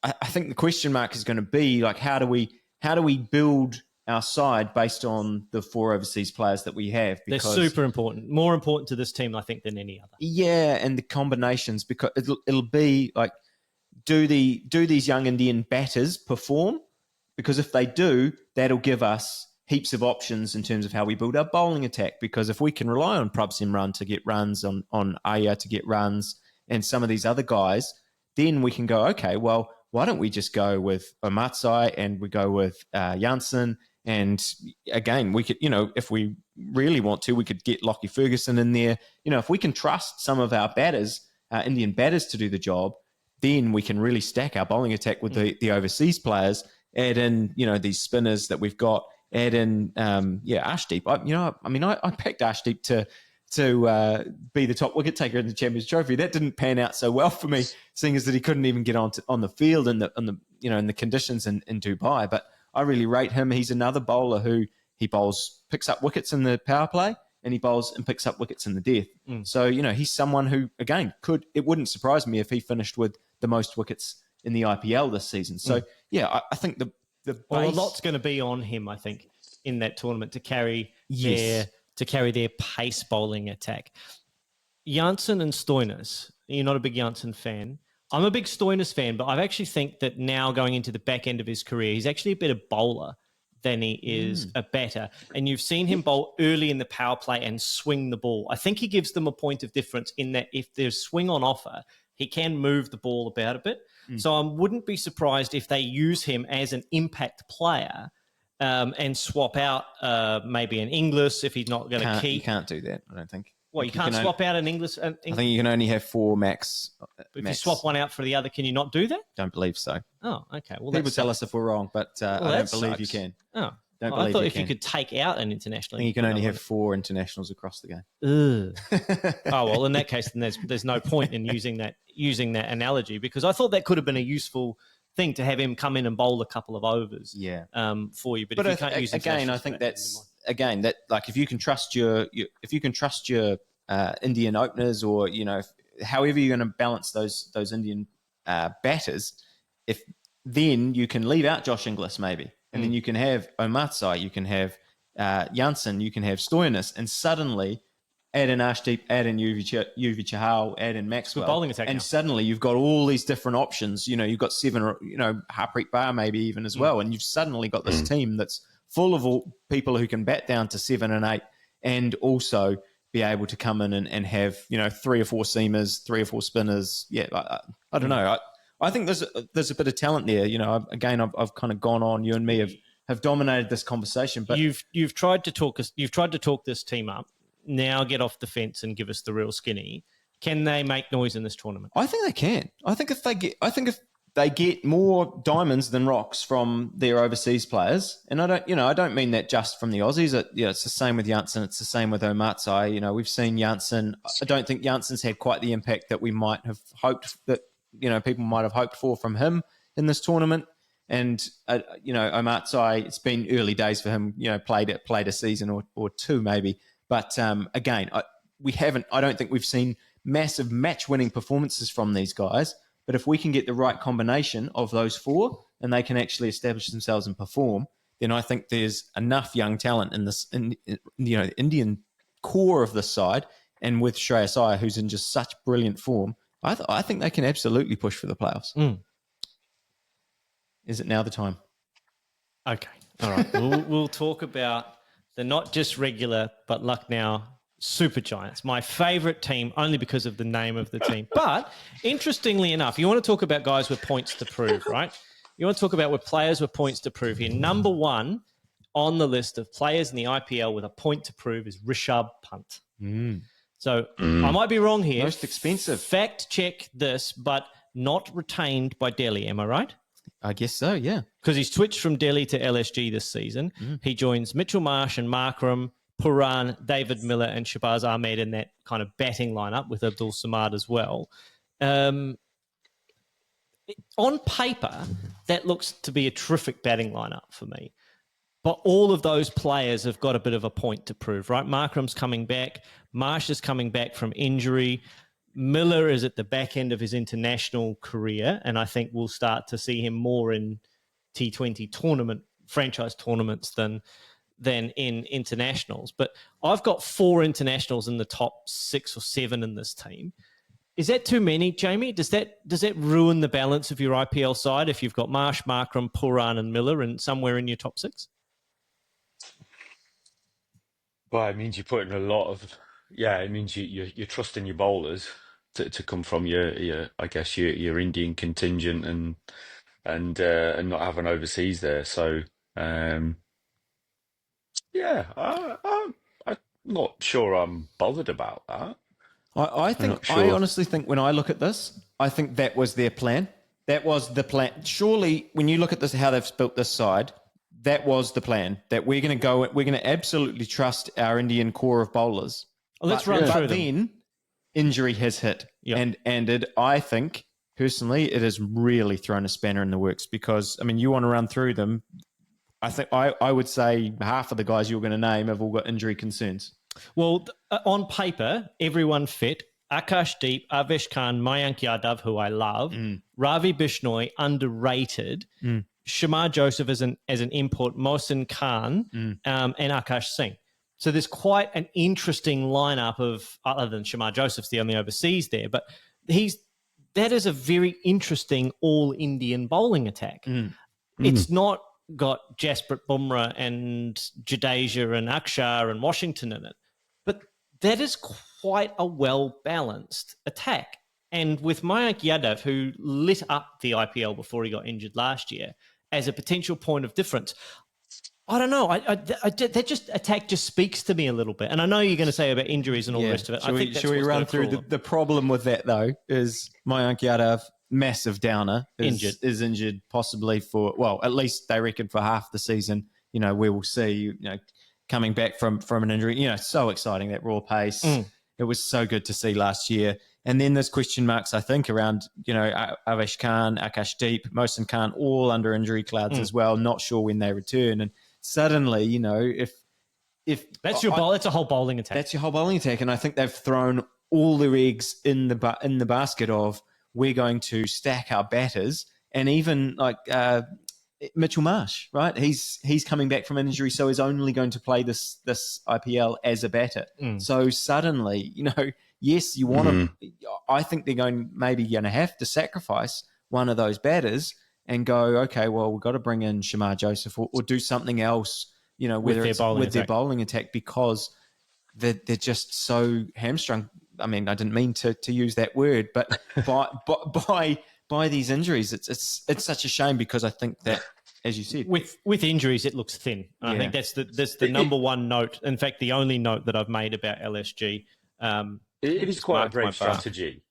I think the question mark is going to be like, how do we build our side based on the 4 overseas players that we have? Because they're super important, more important to this team, I think, than any other. Yeah, and the combinations, because it'll be like, do these young Indian batters perform? Because if they do, that'll give us heaps of options in terms of how we build our bowling attack. Because if we can rely on Prabh Simran to get runs, on Aya to get runs, and some of these other guys, then we can go, okay, well, why don't we just go with Omatsai and we go with Janssen? And again, we could, if we really want to, we could get Lockie Ferguson in there. If we can trust some of our batters, Indian batters, to do the job, then we can really stack our bowling attack with the overseas players. Add in, these spinners that we've got. Add in, Arshdeep. I picked Arshdeep to be the top wicket taker in the Champions Trophy. That didn't pan out so well for me, seeing as that he couldn't even get on the field in the conditions in Dubai. But I really rate him. He's another bowler who picks up wickets in the power play, and he bowls and picks up wickets in the death. So, he's someone who, again, it wouldn't surprise me if he finished with the most wickets in the IPL this season. So, yeah, I think the base... Well, a lot's going to be on him, I think, in that tournament to carry their pace bowling attack. Janssen and Stoinis, you're not a big Janssen fan. I'm a big Stoinis fan, but I actually think that now going into the back end of his career, he's actually a better bowler than he is a batter. And you've seen him bowl early in the power play and swing the ball. I think he gives them a point of difference in that if there's swing on offer, he can move the ball about a bit. So I wouldn't be surprised if they use him as an impact player and swap out maybe an Inglis if he's not going to keep. You can't do that, I don't think. Well, you can't swap out an Inglis. I think you can only have 4 max. If you swap one out for the other, can you not do that? Don't believe so. Oh, okay. Well, people tell us if we're wrong, but I don't believe you can. Oh, I thought if you could take out an international, I think you can only have 4 internationals across the game. Oh well, in that case, then there's no point in using that analogy, because I thought that could have been a useful thing to have him come in and bowl a couple of overs. For you. But if you can't use again, I think that's that like if you can trust your Indian openers, or however you're going to balance those Indian batters, if then you can leave out Josh Inglis maybe. And then you can have Omatsai, you can have Janssen, you can have Stoinis, and suddenly add in Arshdeep, add in Yuvi Chahal, add in Maxwell. Bowling attack and now. Suddenly you've got all these different options. You've got 7, Harpreet Brar maybe even as well. And you've suddenly got this team that's full of all people who can bat down to 7 and 8 and also be able to come in and have, 3 or 4 seamers, 3 or 4 spinners. Yeah, I don't know. I think there's a bit of talent there. I've kind of gone on. You and me have dominated this conversation, but you've tried to talk this team up. Now get off the fence and give us the real skinny. Can they make noise in this tournament? I think they can. I think if they get more diamonds than rocks from their overseas players, and I don't mean that just from the Aussies. It's the same with Janssen. It's the same with Omatsai. We've seen Janssen. I don't think Janssen's had quite the impact that we might have hoped that. People might have hoped for from him in this tournament. And, Omatsai, it's been early days for him, played a season or 2 maybe. But again, I don't think we've seen massive match-winning performances from these guys. But if we can get the right combination of those 4 and they can actually establish themselves and perform, then I think there's enough young talent in this, the Indian core of this side. And with Shreyas Iyer, who's in just such brilliant form, I think they can absolutely push for the playoffs. Is it now the time? Okay. All right. We'll talk about the not just regular, but Lucknow Super Giants, my favourite team, only because of the name of the team. But interestingly enough, you want to talk about guys with points to prove, right? You want to talk about with players with points to prove here. Number one on the list of players in the IPL with a point to prove is Rishabh Pant. So I might be wrong here. Most expensive. Fact check this, but not retained by Delhi. Am I right? I guess so, yeah. Because he's switched from Delhi to LSG this season. He joins Mitchell Marsh and Markram, Puran, David Miller, and Shabazz Ahmed in that kind of batting lineup with Abdul Samad as well. On paper, that looks to be a terrific batting lineup for me. But all of those players have got a bit of a point to prove, right? Markram's coming back. Marsh is coming back from injury. Miller is at the back end of his international career, and I think we'll start to see him more in T20 franchise tournaments than in internationals. But I've got 4 internationals in the top 6 or 7 in this team. Is that too many, Jamie? Does that ruin the balance of your IPL side if you've got Marsh, Markram, Puran, and Miller and somewhere in your top 6? Well, it means you're putting a lot of, it means you're trusting your bowlers to come from your I guess your Indian contingent and not having overseas there. So I'm not sure I'm bothered about that. I think sure. I honestly think when I look at this, I think that was their plan. That was the plan. Surely, when you look at this, how they've built this side, that was the plan. That we're going to absolutely trust our Indian core of bowlers. Well, let's run through them. But then injury has hit, and I think personally it has really thrown a spanner in the works because you want to run through them. I think I would say half of the guys you're going to name have all got injury concerns. Well, on paper, everyone fit. Akashdeep, Avesh Khan, Mayank Yadav, who I love, Ravi Bishnoi, underrated, Shamar Joseph as an import, Mohsin Khan, and Akash Singh. So there's quite an interesting lineup of, other than Shamar Joseph's the only overseas there, but that is a very interesting all-Indian bowling attack. It's not got Jasprit Bumrah and Jadeja and Axar and Washington in it, but that is quite a well-balanced attack. And with Mayank Yadav, who lit up the IPL before he got injured last year, as a potential point of difference, I don't know. That attack just speaks to me a little bit. And I know you're going to say about injuries and all the rest of it. Should we run through the problem with that, though, is Mayank Yadav, massive downer, is injured possibly for, well, at least they reckon for half the season. We will see, coming back from an injury. So exciting, that raw pace. It was so good to see last year. And then there's question marks, I think, around, Avesh Khan, Akashdeep, Mohsin Khan, all under injury clouds as well. Not sure when they return. And suddenly, if that's your bowl, that's a whole bowling attack. That's your whole bowling attack. And I think they've thrown all their eggs in the basket of we're going to stack our batters, and even like Mitchell Marsh, right? He's coming back from an injury, so he's only going to play this IPL as a batter. So suddenly, yes, you want to. I think they're maybe going to have to sacrifice one of those batters and go, okay, well, we've got to bring in Shamar Joseph or do something else, whether it's with their bowling attack, because they're just so hamstrung. I mean, I didn't mean to use that word, but by these injuries, it's such a shame because I think that, as you said, with injuries, it looks thin. And I think that's the number one note. In fact, the only note that I've made about LSG. It is quite a brave strategy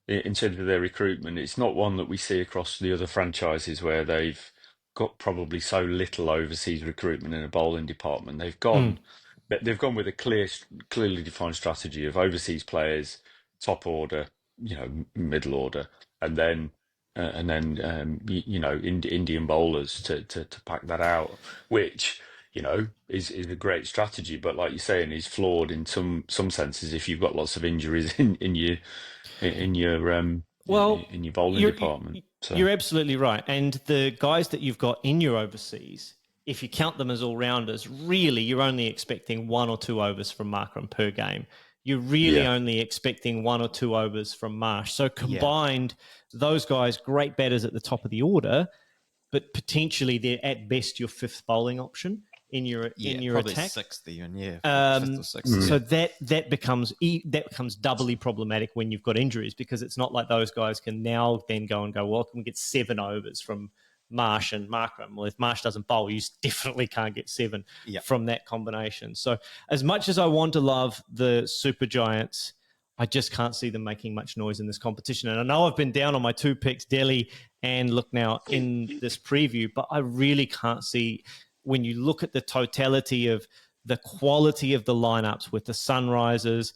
in terms of their recruitment. It's not one that we see across the other franchises where they've got probably so little overseas recruitment in a bowling department. They've gone with a clearly defined strategy of overseas players, top order, middle order, and then Indian bowlers to pack that out, which is a great strategy, but like you're saying, is flawed in some senses if you've got lots of injuries in your bowling department. So. You're absolutely right, and the guys that you've got in your overseas, if you count them as all-rounders, really you're only expecting 1 or 2 overs from Markram per game. You're really only expecting 1 or 2 overs from Marsh. So combined, those guys, great batters at the top of the order, but potentially they're at best your fifth bowling option in your probably attack. Sixth even, fifth or sixth. So that becomes doubly problematic when you've got injuries, because it's not like those guys can now then go, well, can we get 7 overs from Marsh and Markram? Well, if Marsh doesn't bowl, you definitely can't get 7 from that combination. So as much as I want to love the Super Giants, I just can't see them making much noise in this competition. And I know I've been down on my 2 picks, Delhi and Lucknow, in this preview, but I really can't see, when you look at the totality of the quality of the lineups with the Sunrisers,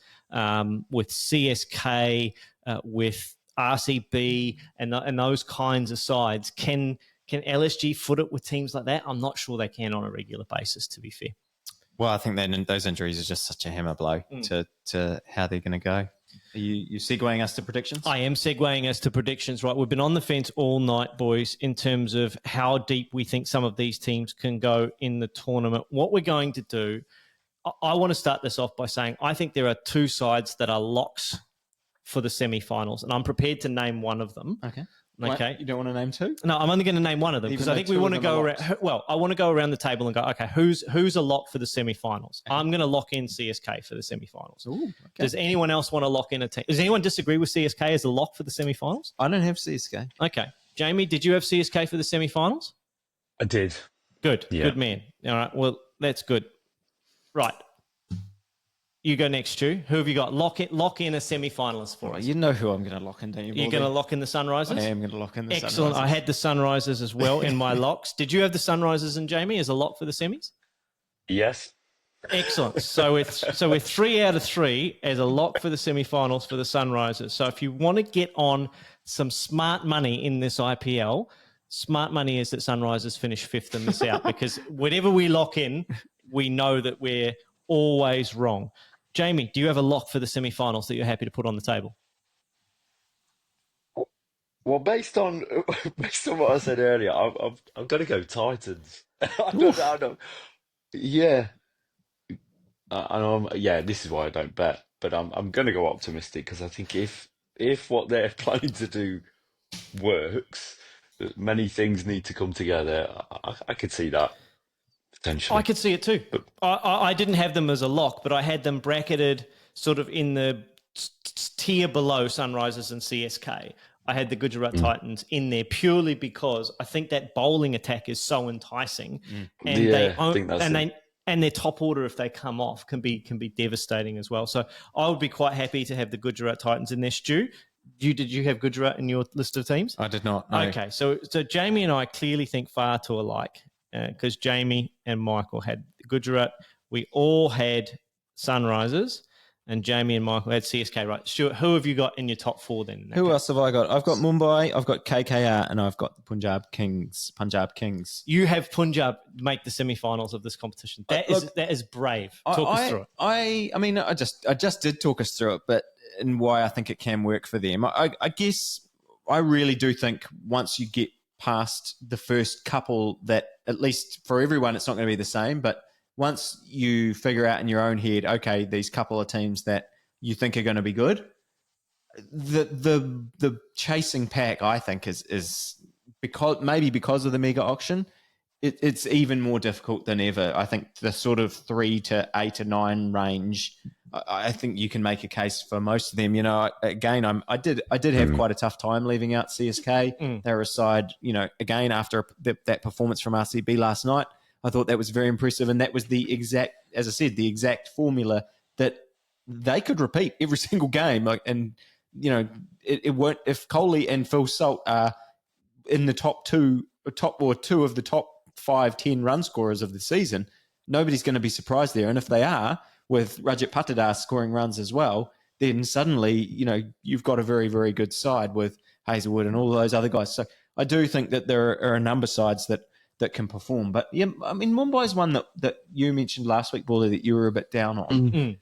with CSK, with RCB, and those kinds of sides, can LSG foot it with teams like that? I'm not sure they can on a regular basis, to be fair. Well, I think that those injuries are just such a hammer blow to how they're going to go. Are you segueing us to predictions? I am segueing us to predictions, right? We've been on the fence all night, boys, in terms of how deep we think some of these teams can go in the tournament. What we're going to do, I want to start this off by saying I think there are 2 sides that are locks for the semi-finals, and I'm prepared to name one of them. Okay. Okay. You don't want to name 2? No, I'm only going to name one of them, because I think we want to go around. Well, I want to go around the table and go, okay, who's a lock for the semi-finals? Okay. I'm going to lock in CSK for the semi-finals. Ooh, okay. Does anyone else want to lock in a team? Does anyone disagree with CSK as a lock for the semi-finals? I don't have CSK. Okay. Jamie, did you have CSK for the semi-finals? I did. Good. Yeah. Good man. All right. Well, that's good. Right. You go next, Stu. Who have you got? Lock in a semi-finalist for us. You know who I'm going to lock in, don't you? You're going to lock in the Sunrisers? I am going to lock in the Sunrisers. Excellent. I had the Sunrisers as well in my locks. Did you have the Sunrisers and Jamie as a lock for the semis? Yes. Excellent. So we're 3 out of 3 as a lock for the semi-finals for the Sunrisers. So if you want to get on some smart money in this IPL, smart money is that Sunrisers finish 5th and miss out, because whatever we lock in, we know that we're always wrong. Jamie, do you have a lock for the semi-finals that you're happy to put on the table? Well, based on what I said earlier, I'm going to go Titans. I don't. Yeah. This is why I don't bet, but I'm going to go optimistic, because I think if what they're planning to do works, many things need to come together. I could see that. I could see it too. I didn't have them as a lock, but I had them bracketed sort of in the tier below Sunrisers and CSK. I had the Gujarat Titans in there purely because I think that bowling attack is so enticing, and and their top order, if they come off, can be devastating as well. So I would be quite happy to have the Gujarat Titans in there. Stu, did you have Gujarat in your list of teams? I did not. No. Okay, so Jamie and I clearly think far too alike, because Jamie and Michael had Gujarat. We all had Sunrisers, and Jamie and Michael had CSK, right? Stuart, who have you got in your top 4 then? Who else have I got? I've got Mumbai, I've got KKR, and I've got the Punjab Kings. You have Punjab make the semi-finals of this competition. That is brave. Talk us through it. I just did talk us through it, but and why I think it can work for them. I guess I really do think once you get past the first couple, that at least for everyone, it's not going to be the same, but once you figure out in your own head, okay, these couple of teams that you think are going to be good, the chasing pack, I think, is because of the mega auction, it's even more difficult than ever. I think the sort of 3 to 8 or 9 range, I think you can make a case for most of them. You know, again, I did have quite a tough time leaving out CSK. They were a side, you know, again after that performance from RCB last night. I thought that was very impressive, and that was the exact formula that they could repeat every single game. And you know, it won't, if Kohli and Phil Salt are in the top two of the top 5-10 run scorers of the season, nobody's going to be surprised there. And if they are, with Rajit Patidar scoring runs as well, then suddenly, you know, you've got a very, very good side with Hazlewood and all those other guys. So I do think that there are a number of sides that can perform. But yeah, I mean, Mumbai's one that you mentioned last week, Baldy, that you were a bit down on.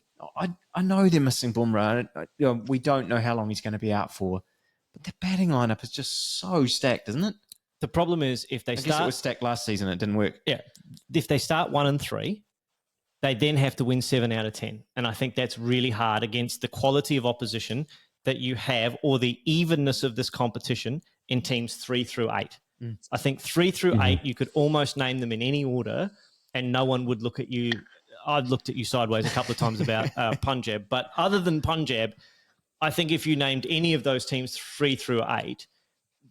I know they're missing Bumrah. You know, we don't know how long he's going to be out for, but the batting lineup is just so stacked, isn't it? The problem is if they I guess it was stacked last season, it didn't work. Yeah, if they start 1 and 3, they then have to win 7 out of 10, and I think that's really hard against the quality of opposition that you have, or the evenness of this competition in teams 3 through 8. I think 3 through 8, you could almost name them in any order and no one would look at you. I've looked at you sideways a couple of times about Punjab. But other than Punjab, I think if you named any of those teams 3 through 8,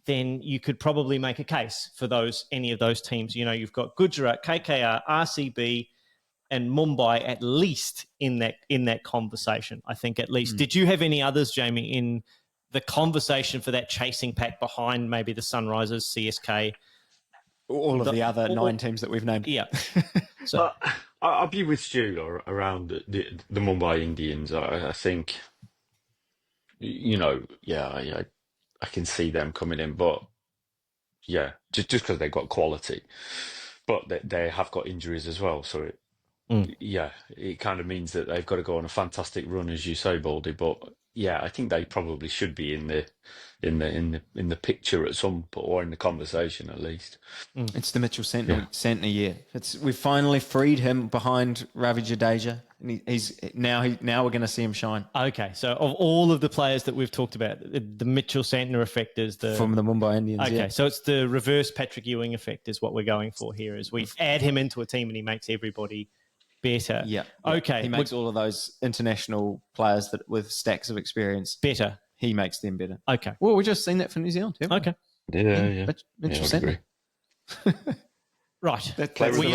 then you could probably make a case for any of those teams. You know, you've got Gujarat, KKR, RCB, and Mumbai at least in that conversation. I think at least. Did you have any others, Jamie, in the conversation for that chasing pack behind maybe the Sunrisers, CSK? All of the other 9 teams that we've named. Yeah. So I'll be with Stu around the Mumbai Indians. I think, you know, I can see them coming in, but yeah, just because they've got quality, but they have got injuries as well. So it kind of means that they've got to go on a fantastic run, as you say, Baldy. But yeah, I think they probably should be in the picture at some point, or in the conversation at least. It's the Mitchell Santner year. We've finally freed him behind Ravi Jadeja, and he's now we're going to see him shine. Okay, so of all of the players that we've talked about, the Mitchell Santner effect is from the Mumbai Indians. Okay, so it's the reverse Patrick Ewing effect is what we're going for here. Is we add him into a team and he makes everybody better. Yeah. Okay. He makes all of those international players that with stacks of experience better. He makes them better. Okay. Well, we've just seen that for New Zealand. Okay. Yeah. Mitchell I agree. Right. We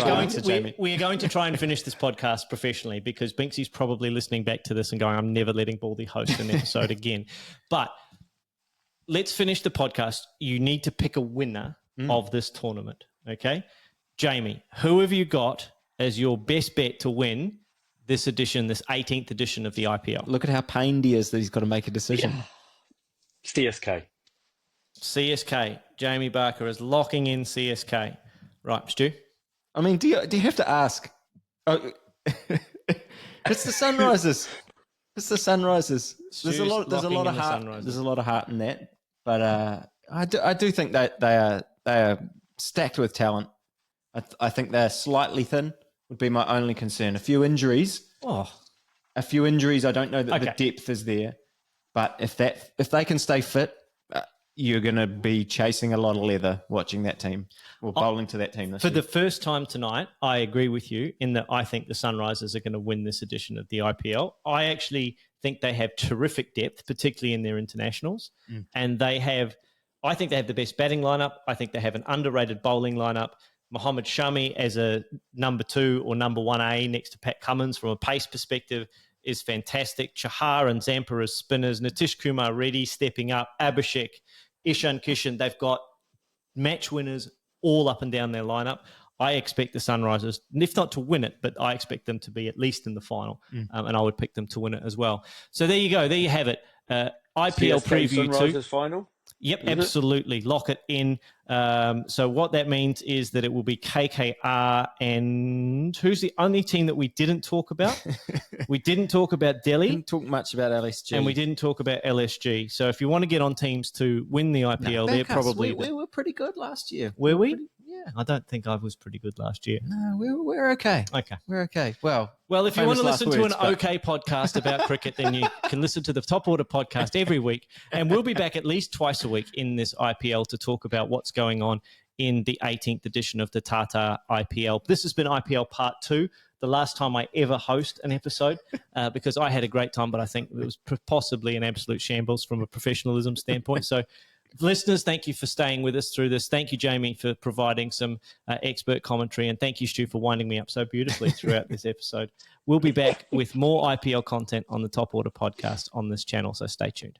are going to try and finish this podcast professionally because Binksy's probably listening back to this and going, I'm never letting Baldy host an episode again. But let's finish the podcast. You need to pick a winner of this tournament. Okay. Jamie, who have you got as your best bet to win this 18th edition of the IPL? Look at how pained he is that he's got to make a decision. Yeah. CSK. Jamie Barker is locking in CSK. Right, Stu? I mean, do you have to ask? Oh, it's the Sunrisers. It's the Sunrisers. There's a lot of heart in that. But I do think that they are stacked with talent. I think they're slightly thin. Would be my only concern. A few injuries. I don't know that the depth is there. But if they can stay fit, you're going to be chasing a lot of leather watching that team or bowling to that team this year. For the first time tonight, I agree with you in that I think the Sunrisers are going to win this edition of the IPL. I actually think they have terrific depth, particularly in their internationals. And I think they have the best batting lineup. I think they have an underrated bowling lineup. Mohammad Shami as a number 2 or number 1A next to Pat Cummins from a pace perspective is fantastic. Chahar and Zampa as spinners. Nitish Kumar Reddy stepping up. Abhishek, Ishan Kishan. They've got match winners all up and down their lineup. I expect the Sunrisers, if not to win it, but I expect them to be at least in the final. And I would pick them to win it as well. So there you go. There you have it. IPL preview Sunrisers final? Yep, absolutely. Lock it in. So what that means is that it will be KKR and who's the only team that we didn't talk about? We didn't talk about Delhi. Didn't talk much about LSG. And we didn't talk about LSG. So if you want to get on teams to win the IPL, they're probably... We were pretty good last year. Were we? Yeah. I don't think I was pretty good last year. No, we're okay. Okay. We're okay. Well, if you want to listen to an okay podcast about cricket, then you can listen to the Top Order podcast every week. And we'll be back at least twice a week in this IPL to talk about what's going on in the 18th edition of the Tata IPL. This has been IPL Part 2, the last time I ever host an episode, because I had a great time, but I think it was possibly an absolute shambles from a professionalism standpoint. So, listeners, thank you for staying with us through this. Thank you, Jamie, for providing some expert commentary. And thank you, Stu, for winding me up so beautifully throughout this episode. We'll be back with more IPL content on the Top Order podcast on this channel, so stay tuned.